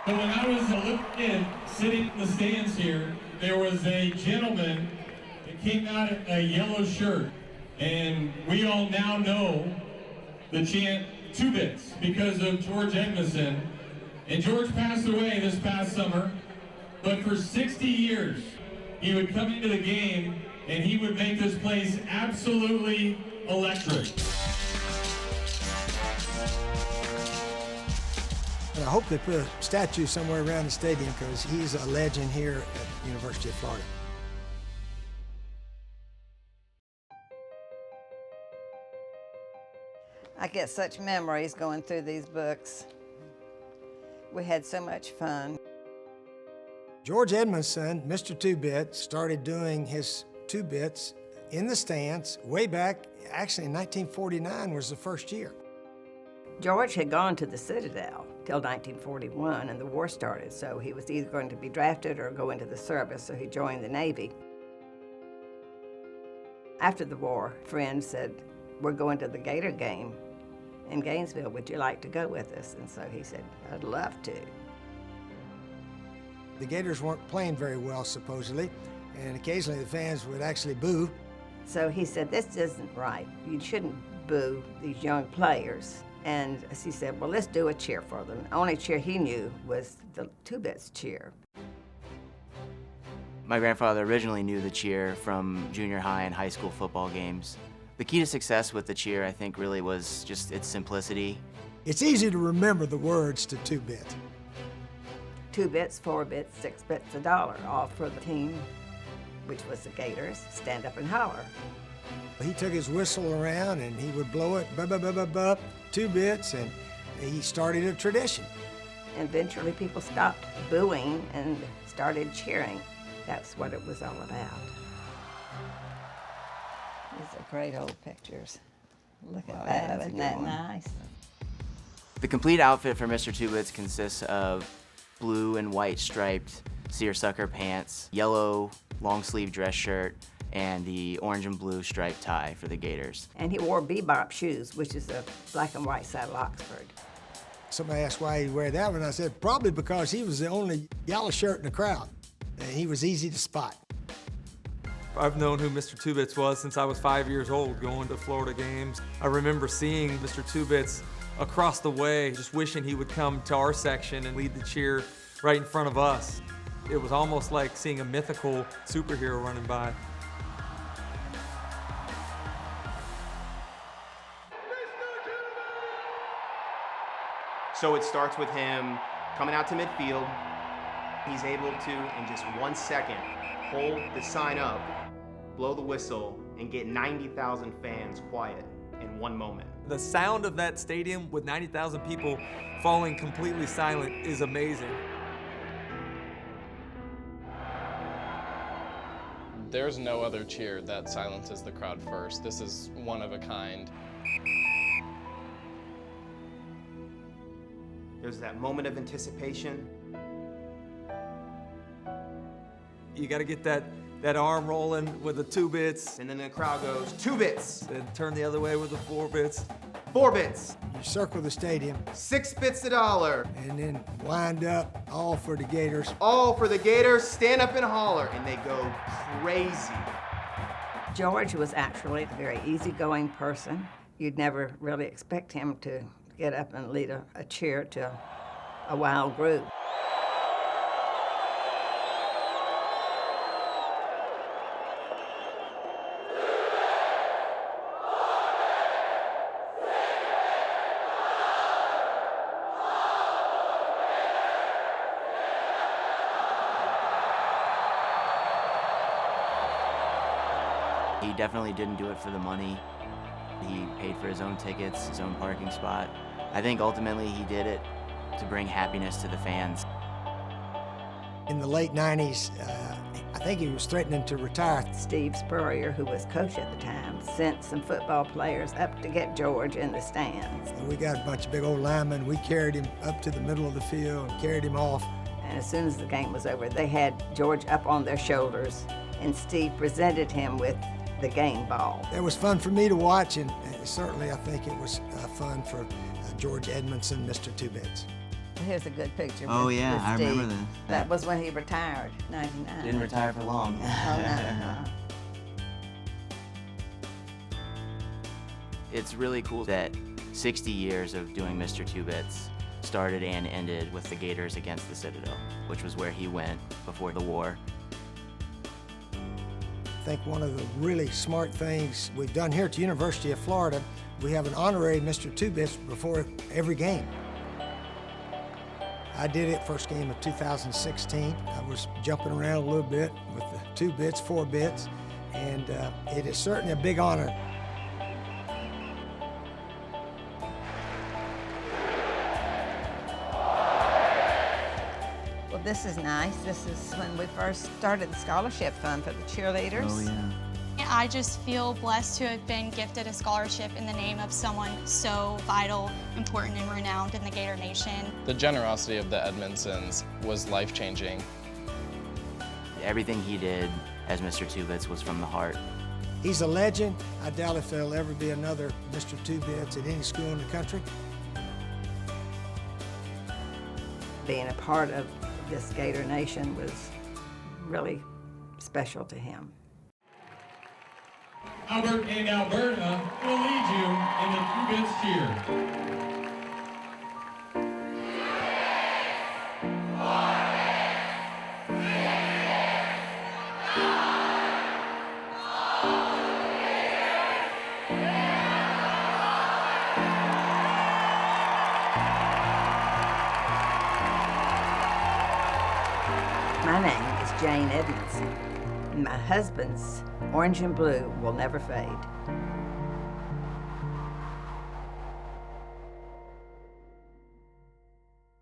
So when I was a little kid sitting in the stands here, there was a gentleman that came out in a yellow shirt. And we all now know the chant 2 bits because of George Edmondson. And George passed away this past summer, but for 60 years, he would come into the game and he would make this place absolutely electric. And I hope they put a statue somewhere around the stadium because he's a legend here at the University of Florida. I get such memories going through these books. We had so much fun. George Edmondson, Mr. 2-Bit, started doing his 2-bits in the stands way back, actually in 1949 was the first year. George had gone to the Citadel till 1941 and the war started, so he was either going to be drafted or go into the service, so he joined the Navy. After the war, friends said, "We're going to the Gator game in Gainesville. Would you like to go with us?" And so he said, "I'd love to." The Gators weren't playing very well, supposedly, and occasionally the fans would actually boo. So he said, "This isn't right. You shouldn't boo these young players." And he said, "Well, let's do a cheer for them." The only cheer he knew was the 2-bits cheer. My grandfather originally knew the cheer from junior high and high school football games. The key to success with the cheer, I think, really was just its simplicity. It's easy to remember the words to 2-Bit. 2 bits, 4 bits, 6 bits, $1, all for the team, which was the Gators. Stand up and holler. He took his whistle around and he would blow it, bup, bup, bup, bup, bup, 2 bits, and he started a tradition. And eventually people stopped booing and started cheering. That's what it was all about. These are great old pictures. Look at that, isn't that nice? The complete outfit for Mr. 2-Bits consists of blue and white striped seersucker pants, yellow long sleeve dress shirt, and the orange and blue striped tie for the Gators. And he wore bebop shoes, which is a black and white saddle Oxford. Somebody asked why he'd wear that one. I said, probably because he was the only yellow shirt in the crowd, and he was easy to spot. I've known who Mr. 2-Bits was since I was 5 years old, going to Florida games. I remember seeing Mr. 2-Bits across the way, just wishing he would come to our section and lead the cheer right in front of us. It was almost like seeing a mythical superhero running by. So it starts with him coming out to midfield. He's able to, in just 1 second, hold the sign up, blow the whistle, and get 90,000 fans quiet in 1 moment. The sound of that stadium with 90,000 people falling completely silent is amazing. There's no other cheer that silences the crowd first. This is one of a kind. There's that moment of anticipation. You got to get that arm rolling with the 2-Bits, And then the crowd goes, 2 bits, then turn the other way with the 4-Bits. 4 bits, You circle the stadium, 6 bits $1. and then wind up, all for the Gators. All for the Gators, stand up and holler, and they go crazy. George was actually a very easygoing person. You'd never really expect him to get up and lead a cheer to a wild group. He definitely didn't do it for the money. He paid for his own tickets, his own parking spot. I think ultimately he did it to bring happiness to the fans. In the late 90s, I think he was threatening to retire. Steve Spurrier, who was coach at the time, sent some football players up to get George in the stands. And we got a bunch of big old linemen. We carried him up to the middle of the field and carried him off. And as soon as the game was over, they had George up on their shoulders, and Steve presented him with the game ball. It was fun for me to watch, and certainly I think it was fun for George Edmondson, Mr. 2-Bits. Here's a good picture. Oh, with, yeah, with I Steve. remember this. That was when he retired, 99. Didn't retire for long. Oh, no. It's really cool that 60 years of doing Mr. Two Bits started and ended with the Gators against the Citadel, which was where he went before the war. I think one of the really smart things we've done here at the University of Florida, we have an honorary Mr. Two Bits before every game. I did it first game of 2016. I was jumping around a little bit with the 2 bits, 4 bits, and it is certainly a big honor. Well, this is nice. This is when we first started the scholarship fund for the cheerleaders. Oh, yeah. I just feel blessed to have been gifted a scholarship in the name of someone so vital, important, and renowned in the Gator Nation. The generosity of the Edmondsons was life-changing. Everything he did as Mr. Two Bits was from the heart. He's a legend. I doubt if there'll ever be another Mr. Two Bits at any school in the country. Being a part of this Gator Nation was really special to him. Albert and Alberta will lead you in the 2 bits cheer. My name is Jane Edmondson. My husband's orange and blue will never fade.